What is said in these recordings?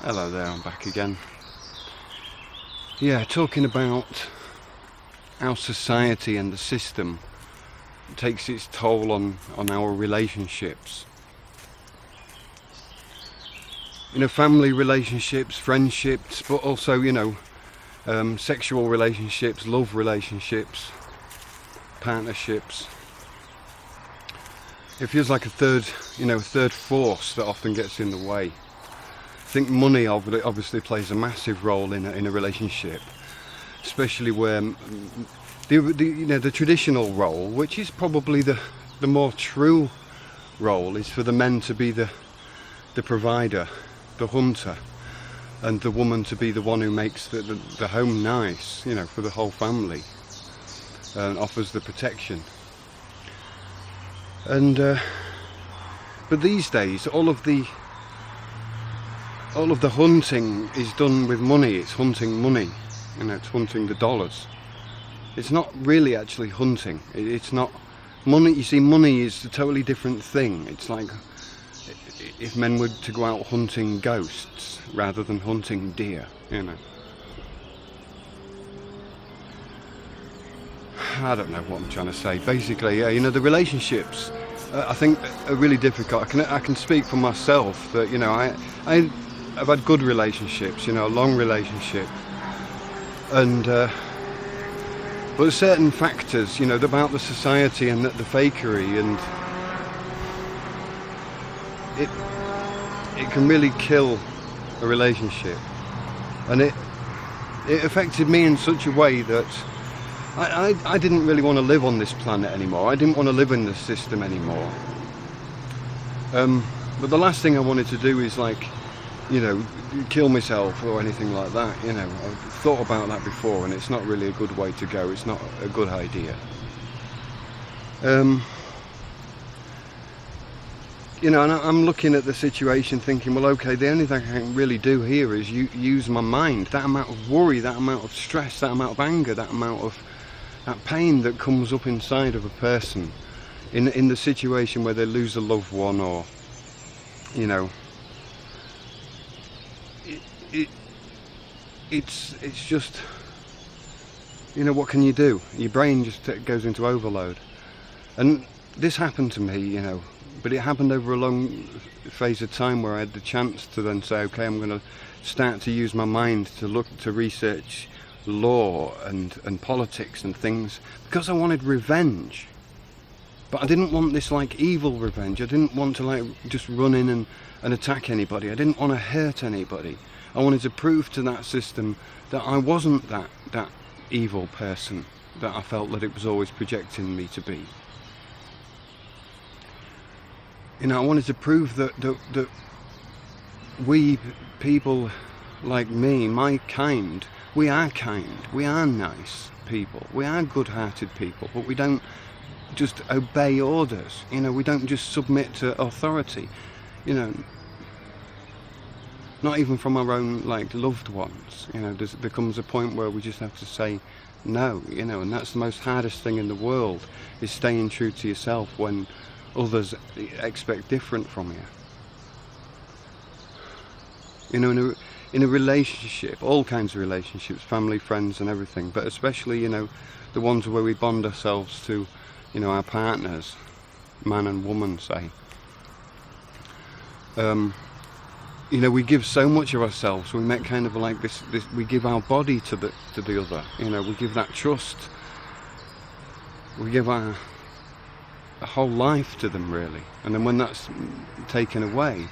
Hello there, I'm back again. Yeah, talking about how society and the system takes its toll on our relationships. Family relationships, friendships, but also, sexual relationships, love relationships, partnerships. It feels like a third force that often gets in the way. I think money obviously plays a massive role in a relationship, especially where the traditional role, which is probably the more true role, is for the men to be the provider, the hunter, and the woman to be the one who makes the home nice, for the whole family, and offers the protection. And but these days, all of the hunting is done with money. It's hunting money, it's hunting the dollars. It's not really actually hunting. It's not money. You see, money is a totally different thing. It's like if men were to go out hunting ghosts rather than hunting deer, I don't know what I'm trying to say. Basically, the relationships I think are really difficult. I can speak for myself that I've had good relationships, a long relationship, and but certain factors, about the society and the fakery, and it can really kill a relationship, and it affected me in such a way that I didn't really want to live on this planet anymore. I didn't want to live in this system anymore. But the last thing I wanted to do is kill myself or anything like that. I've thought about that before, and it's not really a good way to go. It's not a good idea. And I'm looking at the situation thinking, well, okay, the only thing I can really do here is use my mind. That amount of worry, that amount of stress, that amount of anger, that amount of that pain that comes up inside of a person in the situation where they lose a loved one, or it's just, what can you do? Your brain just goes into overload. And this happened to me, but it happened over a long phase of time where I had the chance to then say, okay, I'm going to start to use my mind to research law and politics and things, because I wanted revenge. But I didn't want this evil revenge. I didn't want to just run in and attack anybody. I didn't want to hurt anybody. I wanted to prove to that system that I wasn't that evil person that I felt that it was always projecting me to be. I wanted to prove that we people like me, my kind, we are nice people, we are good-hearted people, but we don't just obey orders, we don't just submit to authority, not even from our own loved ones. There comes a point where we just have to say no, and that's the most hardest thing in the world, is staying true to yourself when others expect different from you. In a relationship, all kinds of relationships, family, friends and everything, but especially the ones where we bond ourselves to our partners, man and woman, say, we give so much of ourselves. We make kind of this we give our body to the other, we give that trust, we give our whole life to them, really. And then when that's taken away,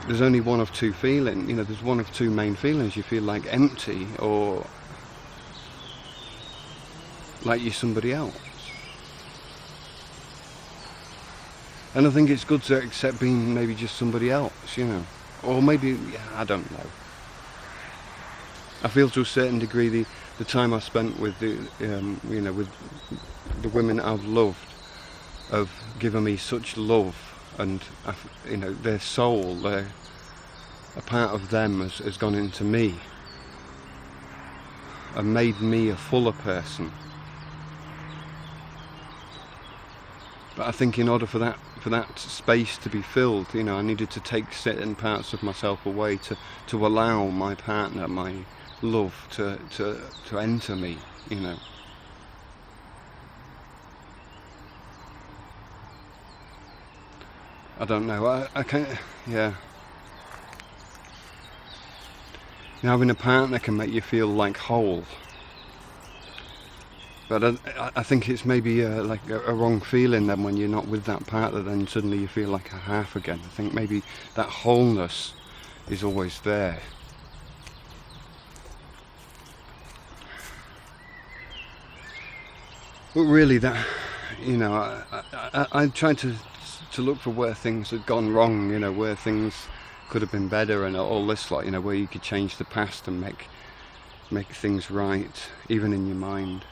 there's only one of two feelings, there's one of two main feelings. You feel empty, or like you're somebody else. And I think it's good to accept being maybe just somebody else, or maybe, I don't know. I feel to a certain degree the time I spent with with the women I've loved have given me such love, and their soul, a part of them has gone into me and made me a fuller person. But I think in order for for that space to be filled. You know, I needed to take certain parts of myself away to allow my partner, my love, to enter me, you know. I don't know, I can't, yeah. You know, having a partner can make you feel like whole. But I think it's maybe like a wrong feeling then when you're not with that partner, then suddenly you feel like a half again. I think maybe that wholeness is always there. But really that, you know, I tried to look for where things had gone wrong, you know, where things could have been better and all this lot, you know, where you could change the past and make things right, even in your mind.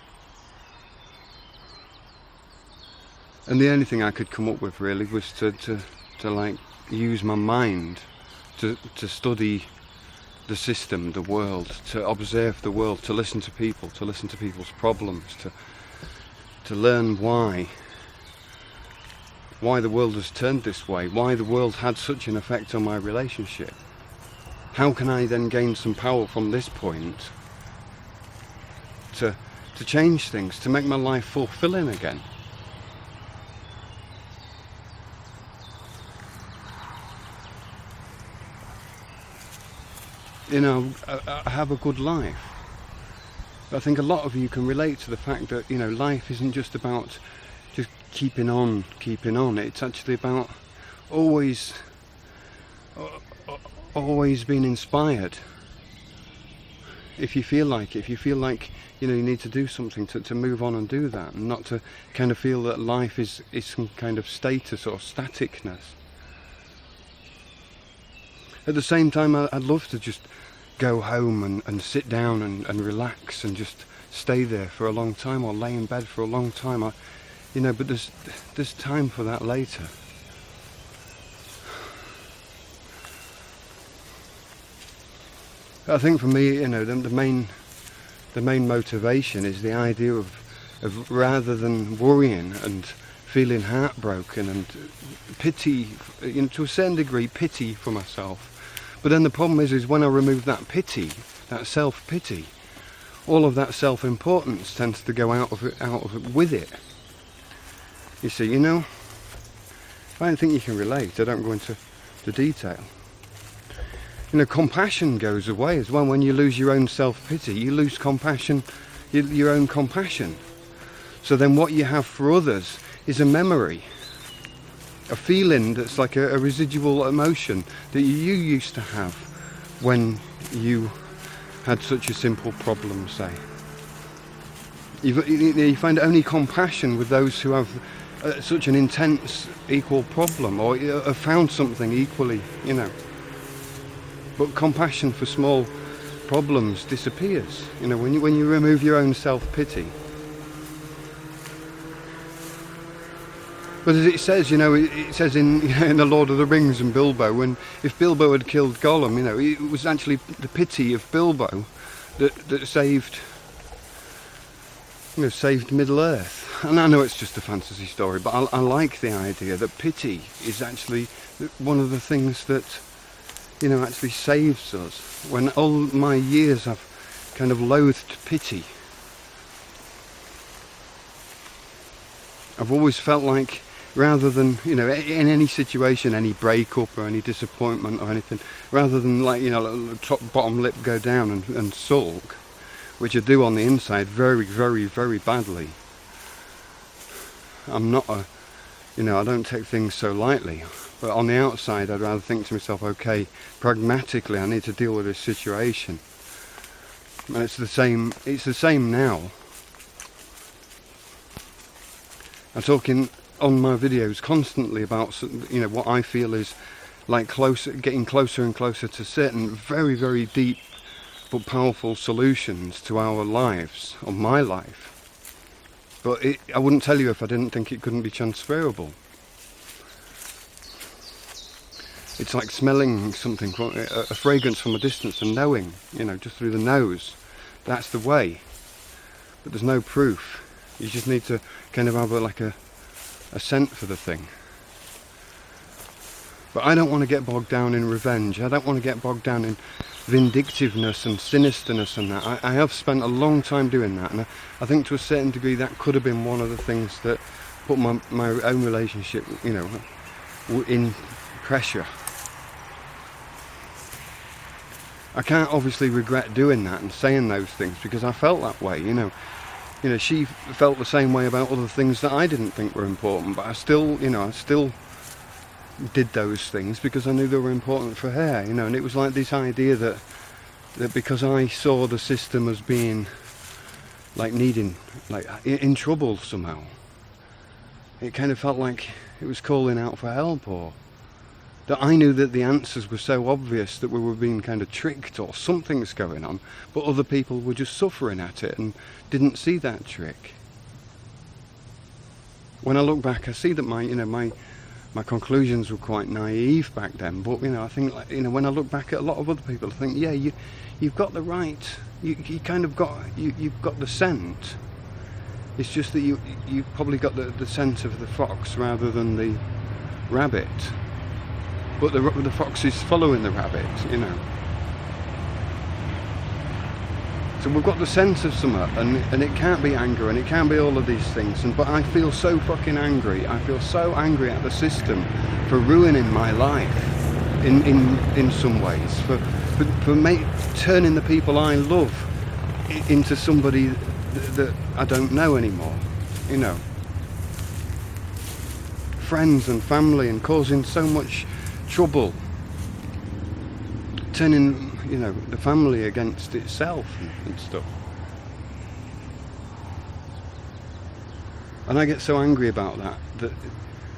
And the only thing I could come up with really was to like use my mind to study the system, the world, to observe the world, to listen to people, to listen to people's problems, to learn why the world has turned this way, why the world had such an effect on my relationship. How can I then gain some power from this point to change things, to make my life fulfilling again? You know, I have a good life. But I think a lot of you can relate to the fact that, you know, life isn't just about just keeping on. It's actually about always being inspired. If you feel like you know, you need to do something to move on and do that, and not to kind of feel that life is some kind of status or staticness. At the same time, I'd love to just go home and sit down and relax and just stay there for a long time, or lay in bed for a long time. You know, but there's time for that later. I think for me, you know, the main motivation is the idea of rather than worrying and feeling heartbroken and pity, you know, to a certain degree, pity for myself. But then the problem is when I remove that pity, that self-pity, all of that self-importance tends to go out of it with it. You see, you know, I don't think you can relate. I don't go into the detail. You know, compassion goes away as well. When you lose your own self-pity, you lose compassion, your own compassion. So then what you have for others is a memory, a feeling that's like a residual emotion that you used to have when you had such a simple problem, say. You find only compassion with those who have such an intense equal problem, or have found something equally, you know. But compassion for small problems disappears, you know, when you remove your own self-pity. But as it says, you know, it says in the Lord of the Rings and Bilbo, if Bilbo had killed Gollum, you know, it was actually the pity of Bilbo that saved Middle Earth. And I know it's just a fantasy story, but I like the idea that pity is actually one of the things that, you know, actually saves us. When all my years I've kind of loathed pity, I've always felt like, rather than, you know, in any situation, any breakup or any disappointment or anything, rather than, like, you know, top bottom lip go down and sulk, which I do on the inside very, very, very badly. I'm not you know, I don't take things so lightly. But on the outside, I'd rather think to myself, okay, pragmatically, I need to deal with this situation. And it's the same now. I'm talking on my videos constantly about, you know, what I feel is like getting closer and closer to certain very, very deep but powerful solutions to our lives, or my life. But I wouldn't tell you if I didn't think it couldn't be transferable. It's like smelling something, a fragrance from a distance, and knowing, you know, just through the nose, that's the way. But there's no proof. You just need to kind of have a scent for the thing. But I don't want to get bogged down in revenge. I don't want to get bogged down in vindictiveness and sinisterness and that. I have spent a long time doing that, and I think to a certain degree that could have been one of the things that put my own relationship, you know, in pressure. I can't obviously regret doing that and saying those things, because I felt that way, you know. You know, she felt the same way about other things that I didn't think were important, but I still, you know, I still did those things because I knew they were important for her, you know. And it was like this idea that because I saw the system as being like needing, like in trouble somehow, it kind of felt like it was calling out for help, or that I knew that the answers were so obvious that we were being kind of tricked or something's going on, but other people were just suffering at it and didn't see that trick. When I look back, I see that my conclusions were quite naive back then, but you know, I think, like, you know, when I look back at a lot of other people, I think, yeah, you've got the right, you kind of got, you've got the scent. It's just that you've probably got the scent of the fox rather than the rabbit. But the fox is following the rabbit, you know. So we've got the sense of something, and it can't be anger, and it can't be all of these things. But I feel so fucking angry. I feel so angry at the system for ruining my life in some ways, for turning the people I love into somebody that I don't know anymore, you know. Friends and family, and causing so much trouble, turning, you know, the family against itself and stuff. And I get so angry about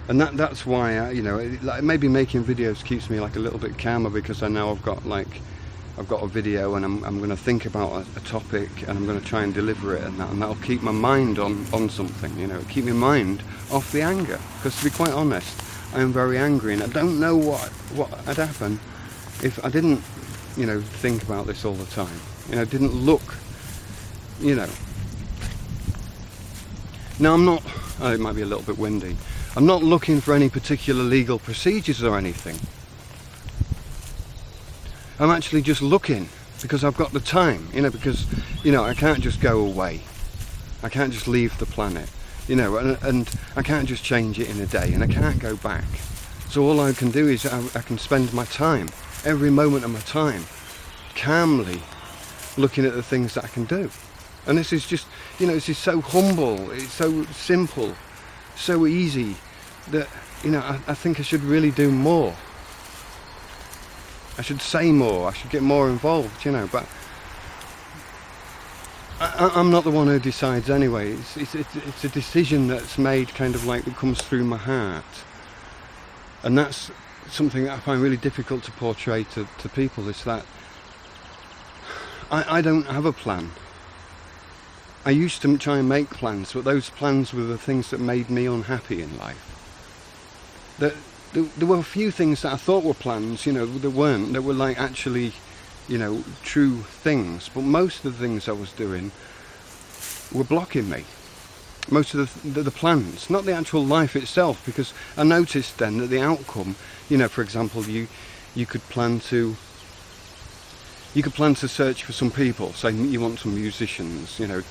that's why you know, like, maybe making videos keeps me like a little bit calmer, because I know I've got a video, and I'm going to think about a topic, and I'm going to try and deliver it, and that'll keep my mind on something, you know, keep my mind off the anger. Because to be quite honest, I am very angry, and I don't know what had happened if I didn't, you know, think about this all the time. You know, didn't look, you know. Now I'm not, it might be a little bit windy, I'm not looking for any particular legal procedures or anything. I'm actually just looking because I've got the time, you know, because, you know, I can't just go away. I can't just leave the planet. You know, and I can't just change it in a day, and I can't go back. So all I can do is I can spend my time, every moment of my time, calmly looking at the things that I can do. And this is just, you know, this is so humble, it's so simple, so easy, that, you know, I think I should really do more. I should say more, I should get more involved, you know, but I'm not the one who decides anyway. It's a decision that's made kind of like, it comes through my heart. And that's something that I find really difficult to portray to people, is that I don't have a plan. I used to try and make plans, but those plans were the things that made me unhappy in life. There were a few things that I thought were plans, you know, that weren't, that were like actually, you know, true things, but most of the things I was doing were blocking me. Most of the plans, not the actual life itself, because I noticed then that the outcome, you know, for example, you could plan to search for some people, say you want some musicians, you know,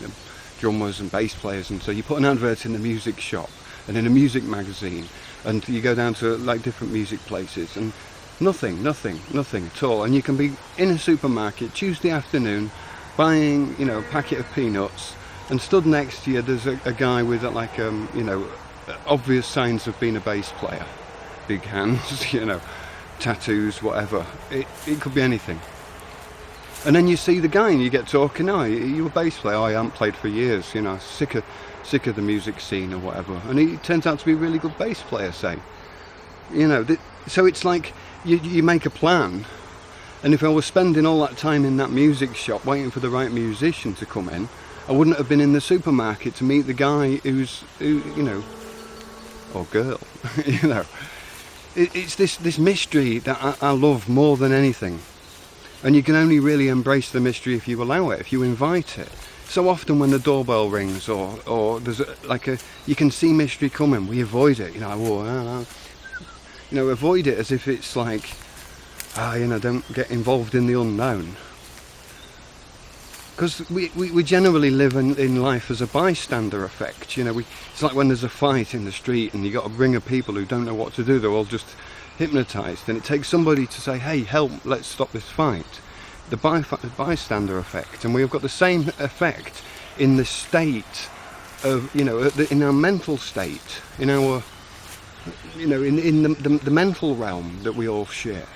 drummers and bass players, and so you put an advert in the music shop and in a music magazine, and you go down to like different music places, and nothing at all. And you can be in a supermarket Tuesday afternoon buying, you know, a packet of peanuts, and stood next to you there's a guy with like you know, obvious signs of being a bass player, big hands, you know, tattoos, whatever. It could be anything. And then you see the guy and you get talking, oh, you a bass player? Oh, I haven't played for years, you know, sick of the music scene or whatever. And he turns out to be a really good bass player, say. You know, so it's like you make a plan, and if I was spending all that time in that music shop waiting for the right musician to come in, I wouldn't have been in the supermarket to meet the guy who you know, or girl, you know. It's this mystery that I love more than anything. And you can only really embrace the mystery if you allow it, if you invite it. So often when the doorbell rings, or there's you can see mystery coming, we avoid it. You know, avoid it as if it's like, don't get involved in the unknown. Because we generally live in life as a bystander effect. It's like when there's a fight in the street and you got a ring of people who don't know what to do. They're all just hypnotised, and it takes somebody to say, "Hey, help! Let's stop this fight." The bystander effect, and we've got the same effect in the state of, in our mental state, in our, in the mental realm that we all share.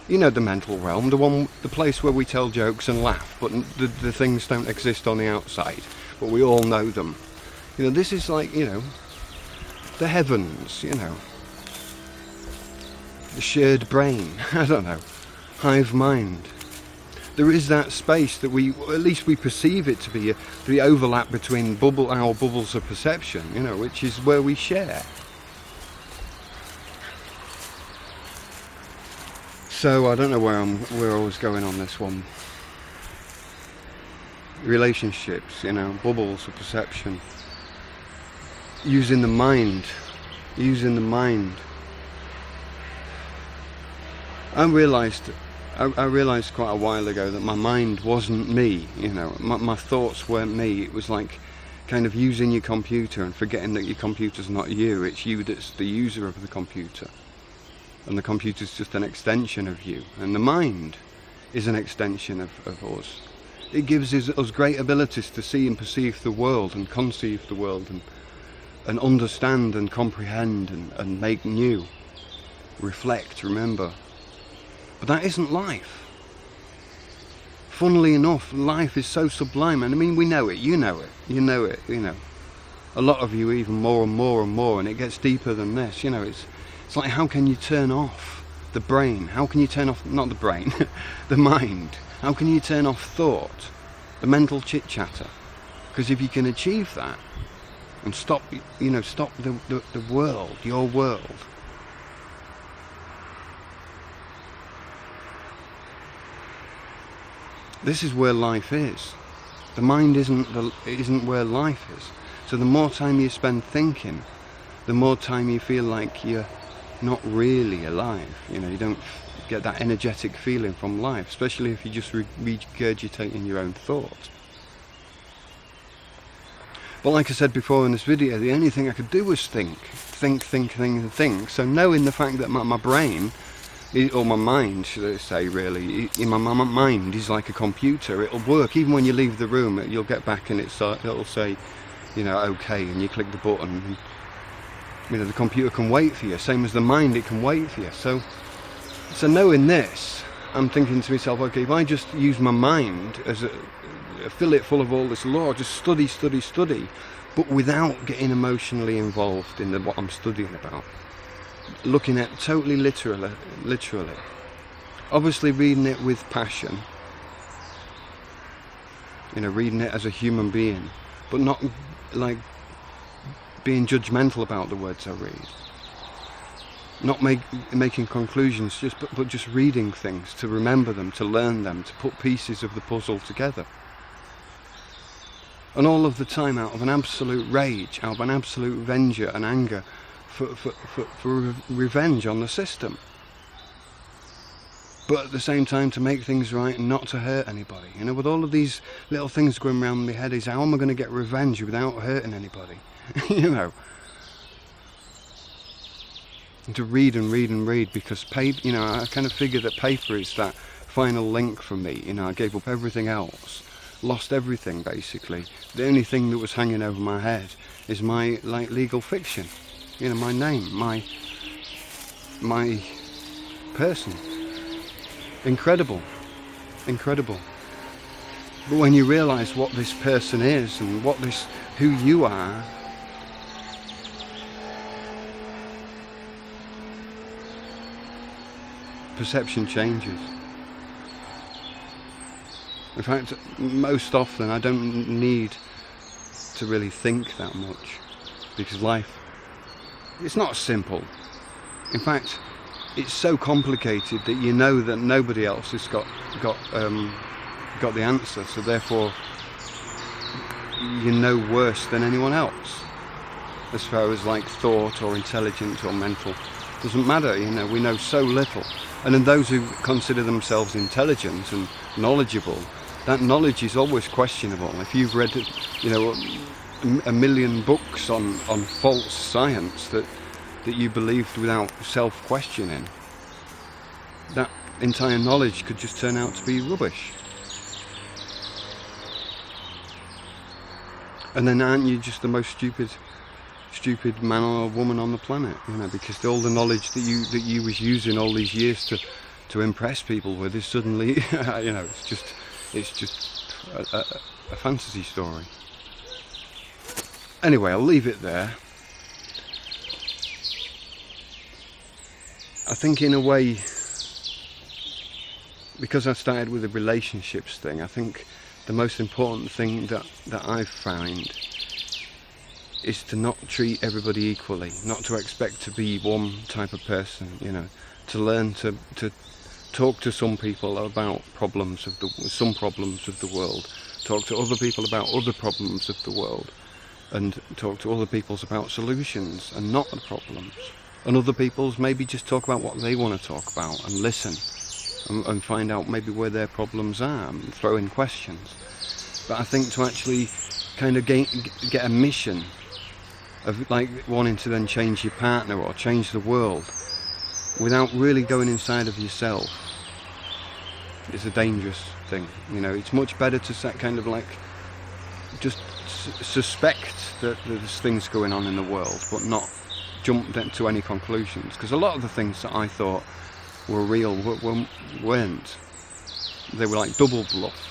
The mental realm, the place where we tell jokes and laugh, but the things don't exist on the outside, but we all know them. This is like, the heavens, the shared brain, I don't know, hive mind. There is that space that at least we perceive it to be the overlap between our bubbles of perception, which is where we share. So I don't know where I was going on this one. Relationships, bubbles of perception. Using the mind. I realised quite a while ago that my mind wasn't me. My thoughts weren't me. It was like kind of using your computer and forgetting that your computer's not you. It's you that's the user of the computer. And the computer's just an extension of you. And the mind is an extension of us. It gives us great abilities to see and perceive the world and conceive the world and understand and comprehend and make new. Reflect, remember. But that isn't life. Funnily enough, life is so sublime. And I mean, we know it, you know it. A lot of you even more and more and more, and it gets deeper than this. It's like, how can you turn off the brain? How can you turn off, not the brain, the mind? How can you turn off thought, the mental chit-chatter? Because if you can achieve that and stop the world, your world, this is where life is. The mind isn't where life is. So the more time you spend thinking, the more time you feel like you're not really alive. You don't get that energetic feeling from life, especially if you're just regurgitating your own thoughts. But like I said before in this video, the only thing I could do was think. So knowing the fact that my brain, or my mind, should I say, really, my mind is like a computer. It'll work even when you leave the room. You'll get back and it'll say, okay, and you click the button. And, the computer can wait for you, same as the mind, it can wait for you. So knowing this, I'm thinking to myself, okay, if I just use my mind fill it full of all this lore, just study, but without getting emotionally involved in what I'm studying about. Looking at totally literally. Obviously reading it with passion. Reading it as a human being, but not like being judgmental about the words I read. Not making conclusions, but just reading things to remember them, to learn them, to put pieces of the puzzle together. And all of the time out of an absolute rage, out of an absolute vengeance and anger for revenge on the system. But at the same time to make things right and not to hurt anybody. With all of these little things going around my head is, how am I going to get revenge without hurting anybody? And to read because paper, I kind of figure that paper is that final link for me. I gave up everything else, lost everything basically. The only thing that was hanging over my head is my legal fiction. My name, my person. Incredible. But when you realise what this person is and who you are, perception changes. In fact, most often I don't need to really think that much, because life, it's not simple. In fact, it's so complicated that that nobody else has got the answer, so therefore worse than anyone else. as far as like thought or intelligence or mental. Doesn't matter, we know so little. And then those who consider themselves intelligent and knowledgeable, that knowledge is always questionable. If you've read, a million books on false science that you believed without self-questioning, that entire knowledge could just turn out to be rubbish. And then aren't you just the most stupid man or woman on the planet, because all the knowledge that you was using all these years to impress people with is suddenly, it's just a fantasy story. Anyway, I'll leave it there. I think in a way, because I started with the relationships thing, I think the most important thing that I've found is to not treat everybody equally, not to expect to be one type of person, to learn to talk to some people about some problems of the world, talk to other people about other problems of the world, and talk to other people about solutions and not the problems. And other people's maybe just talk about what they want to talk about and listen and find out maybe where their problems are and throw in questions. But I think to actually kind of get a mission of like wanting to then change your partner or change the world without really going inside of yourself, it's a dangerous thing. It's much better to kind of like just suspect that there's things going on in the world, but not jump to any conclusions, because a lot of the things that I thought were real weren't. They were like double bluff.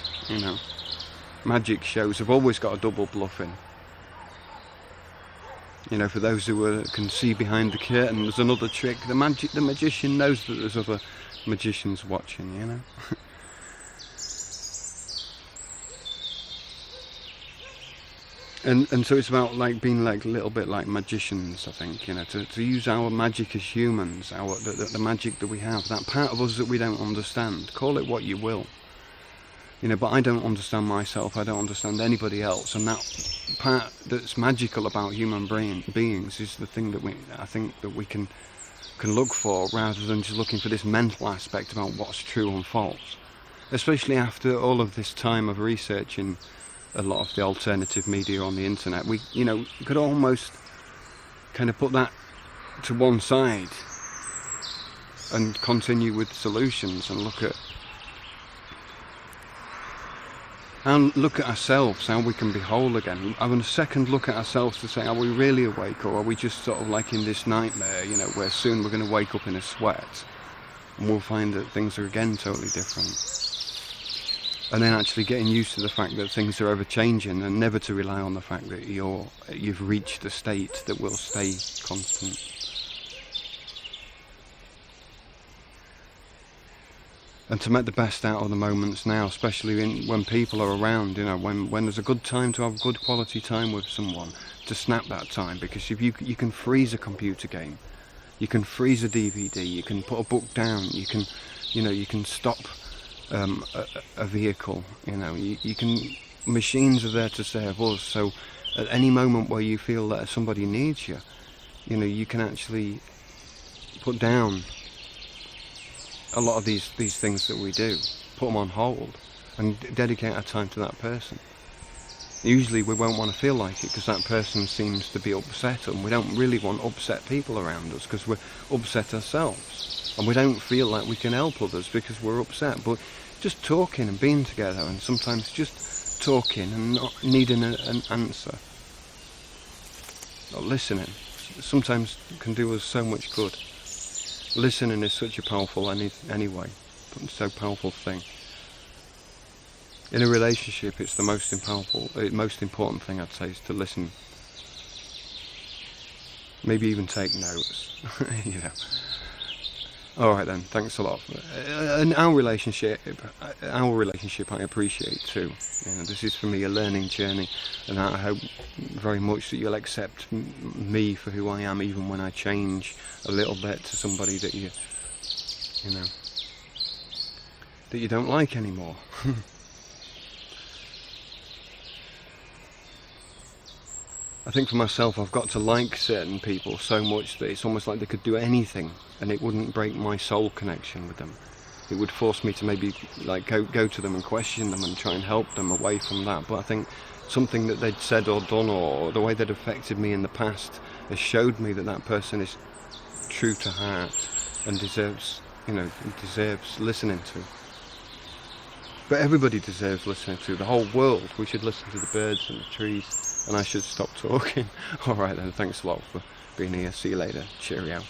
Magic shows have always got a double bluff in. For those who can see behind the curtain, there's another trick. The magician knows that there's other magicians watching, And so it's about like being like a little bit like magicians, I think, to use our magic as humans, the magic that we have, that part of us that we don't understand. Call it what you will. But I don't understand myself, I don't understand anybody else, and that part that's magical about human beings is the thing that I think that we can look for, rather than just looking for this mental aspect about what's true and false. Especially after all of this time of researching a lot of the alternative media on the internet, we could almost kind of put that to one side and continue with solutions and look at ourselves, how we can be whole again. Having a second look at ourselves to say, are we really awake, or are we just sort of like in this nightmare, where soon we're going to wake up in a sweat and we'll find that things are again totally different. And then actually getting used to the fact that things are ever changing, and never to rely on the fact that you've reached a state that will stay constant. And to make the best out of the moments now, especially when people are around, when there's a good time to have good quality time with someone, to snap that time, because if you can freeze a computer game, you can freeze a DVD, you can put a book down, you can stop a vehicle, you can. Machines are there to serve us, so at any moment where you feel that somebody needs you, you can actually put down a lot of these things that we do, put them on hold and dedicate our time to that person. Usually we won't want to feel like it because that person seems to be upset, and we don't really want upset people around us because we're upset ourselves, and we don't feel like we can help others because we're upset. But just talking and being together, and sometimes just talking and not needing an answer, or listening, sometimes can do us so much good. Listening is such a powerful so powerful thing. In a relationship, it's the most important thing, I'd say, is to listen. Maybe even take notes. All right then, thanks a lot. And our relationship I appreciate too. This is for me a learning journey, and I hope very much that you'll accept me for who I am, even when I change a little bit to somebody that you don't like anymore. I think for myself, I've got to like certain people so much that it's almost like they could do anything and it wouldn't break my soul connection with them. It would force me to maybe like go to them and question them and try and help them away from that. But I think something that they'd said or done, or the way they'd affected me in the past, has showed me that that person is true to heart and deserves listening to. But everybody deserves listening to, the whole world. We should listen to the birds and the trees, and I should stop talking. Alright then, thanks a lot for being here. See you later. Cheerio.